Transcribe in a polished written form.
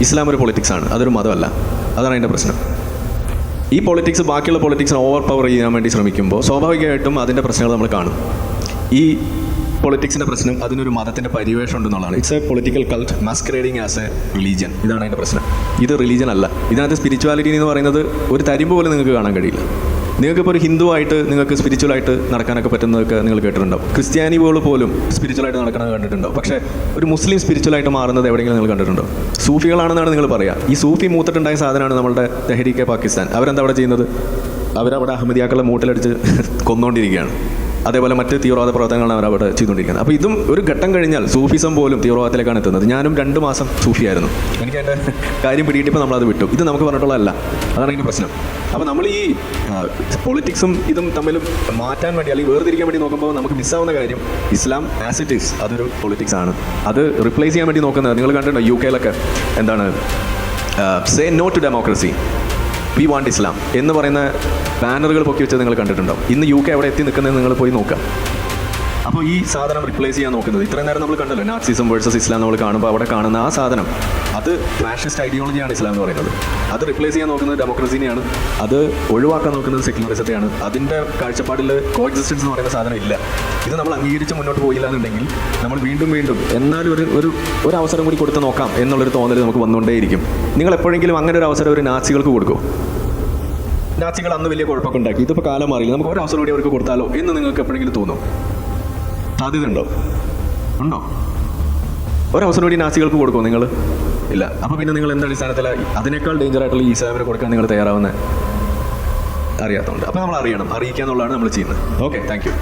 ഇസ്ലാം ഒരു പൊളിറ്റിക്സാണ്, അതൊരു മതമല്ല. അതാണ് അതിൻ്റെ പ്രശ്നം. ഈ പൊളിറ്റിക്സ് ബാക്കിയുള്ള പൊളിറ്റിക്സിനെ ഓവർ പവർ ചെയ്യാൻ വേണ്ടി ശ്രമിക്കുമ്പോൾ സ്വാഭാവികമായിട്ടും അതിൻ്റെ പ്രശ്നങ്ങൾ നമ്മൾ കാണും. ഈ പൊളിറ്റിക്സിൻ്റെ പ്രശ്നം അതിനൊരു മതത്തിൻ്റെ പരിവേഷം ഉണ്ടെന്നുള്ളതാണ്. It's a political cult masquerading as a religion. ഇതാണ് അതിൻ്റെ പ്രശ്നം. ഇത് റിലീജിയൻ അല്ല. ഇതിനകത്ത് സ്പിരിച്വാലിറ്റി എന്ന് പറയുന്നത് ഒരു തരിമ്പ് പോലും നിങ്ങൾക്ക് കാണാൻ കഴിയില്ല. നിങ്ങൾക്കിപ്പോൾ ഒരു ഹിന്ദു ആയിട്ട് നിങ്ങൾക്ക് സ്പിരിച്വലായിട്ട് നടക്കാനൊക്കെ പറ്റുന്നതൊക്കെ നിങ്ങൾ കേട്ടിട്ടുണ്ടാവും. ക്രിസ്ത്യാനികൾ പോലും സ്പിരിച്വലായിട്ട് നടക്കുന്നത് കണ്ടിട്ടുണ്ടാവും. പക്ഷേ ഒരു മുസ്ലിം സ്പിരിച്വലായിട്ട് മാറുന്നത് എവിടെയെങ്കിലും നിങ്ങൾ കണ്ടിട്ടുണ്ടോ? സൂഫികളാണെന്നാണ് നിങ്ങൾ പറയുക. ഈ സൂഫി മൂത്തിട്ടുണ്ടായ സാധനമാണ് നമ്മുടെ തെഹരീക്കെ പാകിസ്ഥാൻ. അവരെന്താ അവിടെ ചെയ്യുന്നത്? അവരവിടെ അഹമ്മദിയാക്കളെ മൂട്ടിലടിച്ച് കൊന്നുകൊണ്ടിരിക്കുകയാണ്. അതേപോലെ മറ്റ് തീവ്രവാദ പ്രവർത്തനങ്ങളാണ് അവരവിടെ ചെയ്തുകൊണ്ടിരിക്കുന്നത്. അപ്പോൾ ഇതും ഒരു ഘട്ടം കഴിഞ്ഞാൽ സൂഫിസം പോലും തീവ്രവാദത്തിലേക്കാണ് എത്തുന്നത്. ഞാനും 2 മാസം സൂഫിയായിരുന്നു. എനിക്ക് എൻ്റെ കാര്യം പിടിയിട്ടിപ്പോൾ നമ്മളത് വിട്ടു. ഇത് നമുക്ക് പറഞ്ഞിട്ടുള്ളതല്ല. അതാണ് അതിൻ്റെ പ്രശ്നം. അപ്പോൾ നമ്മൾ ഈ പൊളിറ്റിക്സും ഇതും തമ്മിൽ മാറ്റാൻ വേണ്ടി അല്ലെങ്കിൽ വേർതിരിക്കാൻ വേണ്ടി നോക്കുമ്പോൾ നമുക്ക് മിസ്സാവുന്ന കാര്യം ഇസ്ലാം ആസ് ഇറ്റ് ഈസ് അതൊരു പൊളിറ്റിക്സ് ആണ്. അത് റിപ്ലേസ് ചെയ്യാൻ വേണ്ടി നോക്കുന്നത് നിങ്ങൾ കണ്ടിട്ടുണ്ടോ? UK എന്താണ് say no to democracy, we want Islam എന്ന് പറയുന്ന ബാനറുകൾ പൊക്കി വെച്ചത് നിങ്ങൾ കണ്ടിട്ടുണ്ടാവും. ഇന്ന് UK എവിടെ എത്തി നിൽക്കുന്നത് നിങ്ങൾ പോയി നോക്കാം. അപ്പോൾ ഈ സാധനം റിപ്ലേസ് ചെയ്യാൻ നോക്കുന്നത് ഇത്രയും നേരം നമ്മൾ കണ്ടല്ലോ, നാസിസം വേഴ്സസ് ഇസ്ലാം നമ്മൾ കാണുമ്പോൾ അവിടെ കാണുന്ന ആ സാധനം അത് ഫാഷിസ്റ്റ് ഐഡിയോളജിയാണ് ഇസ്ലാം എന്ന് പറയുന്നത്. അത് റിപ്ലേസ് ചെയ്യാൻ നോക്കുന്നത് ഡെമോക്രസിനെയാണ്. അത് ഒഴിവാക്കാൻ നോക്കുന്നത് സെക്യുലറിസത്തെയാണ്. അതിൻ്റെ കാഴ്ചപ്പാടിൽ കോ എക്സിസ്റ്റൻസ് എന്ന് പറയുന്ന സാധനം ഇല്ല. ഇത് നമ്മൾ അംഗീകരിച്ച് മുന്നോട്ട് പോയില്ല എന്നുണ്ടെങ്കിൽ നമ്മൾ വീണ്ടും എന്നാലും ഒരു അവസരം കൂടി കൊടുത്ത് നോക്കാം എന്നുള്ളൊരു തോന്നൽ നമുക്ക് വന്നുകൊണ്ടേയിരിക്കും. നിങ്ങൾ എപ്പോഴെങ്കിലും അങ്ങനെ ഒരു അവസരം ഒരു നാസികൾക്ക് കൊടുക്കും? നാസികൾ അന്ന് വലിയ കുഴപ്പമൊക്കെ ഉണ്ടാക്കി. ഇതിപ്പോൾ കാലം മാറിയില്ല, നമുക്ക് ഒരു അവസരം കൂടി അവർക്ക് കൊടുത്താലോ എന്ന് നിങ്ങൾക്ക് എപ്പോഴെങ്കിലും തോന്നും? സാധ്യത ഉണ്ടോ? ഒരവസരം കൂടി നാസികൾക്ക് കൊടുക്കുമോ നിങ്ങൾ? ഇല്ല. അപ്പോൾ പിന്നെ നിങ്ങൾ എന്ത് അടിസ്ഥാനത്തിലാണ് അതിനേക്കാൾ ഡേഞ്ചറായിട്ടുള്ള ഈ ഇസ്ലാമിനെ കൊടുക്കാൻ നിങ്ങൾ തയ്യാറാവുന്നത്? അറിയാത്തതുകൊണ്ട്. അപ്പോൾ നമ്മൾ അറിയിക്കുക എന്നുള്ളതാണ് നമ്മൾ ചെയ്യുന്നത്. Okay, thank you.